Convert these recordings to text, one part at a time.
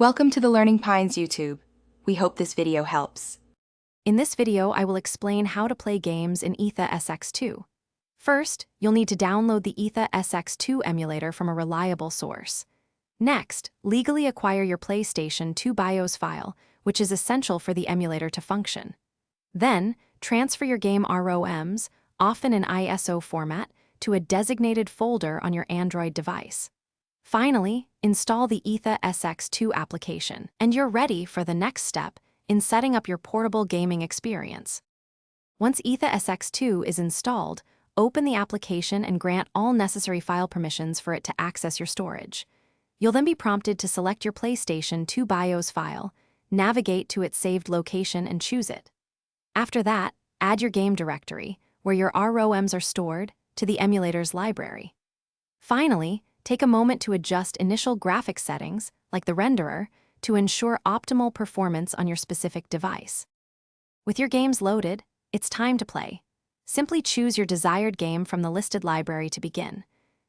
Welcome to the Learning Pines YouTube. We hope this video helps. In this video, I will explain how to play games in AethersX2. First, you'll need to download the AethersX2 emulator from a reliable source. Next, legally acquire your PlayStation 2 BIOS file, which is essential for the emulator to function. Then, transfer your game ROMs, often in ISO format, to a designated folder on your Android device. Finally, install the AethersX2 application, and you're ready for the next step in setting up your portable gaming experience. Once AethersX2 is installed, open the application and grant all necessary file permissions for it to access your storage. You'll then be prompted to select your PlayStation 2 BIOS file, navigate to its saved location and choose it. After that, add your game directory, where your ROMs are stored, to the emulator's library. Finally, take a moment to adjust initial graphics settings, like the renderer, to ensure optimal performance on your specific device. With your games loaded, it's time to play. Simply choose your desired game from the listed library to begin.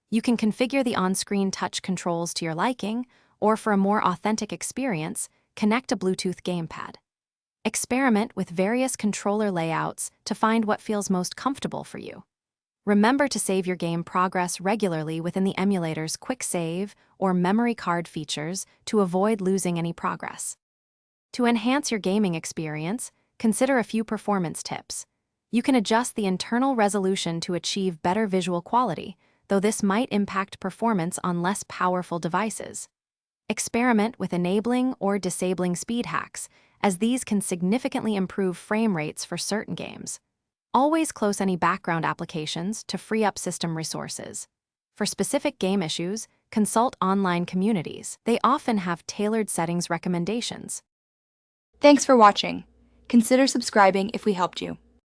You can configure the on-screen touch controls to your liking, or for a more authentic experience, connect a Bluetooth gamepad. Experiment with various controller layouts to find what feels most comfortable for you. Remember to save your game progress regularly within the emulator's quick save or memory card features to avoid losing any progress. To enhance your gaming experience, consider a few performance tips. You can adjust the internal resolution to achieve better visual quality, though this might impact performance on less powerful devices. Experiment with enabling or disabling speed hacks, as these can significantly improve frame rates for certain games. Always close any background applications to free up system resources. For specific game issues, consult online communities. They often have tailored settings recommendations. Thanks for watching. Consider subscribing if we helped you.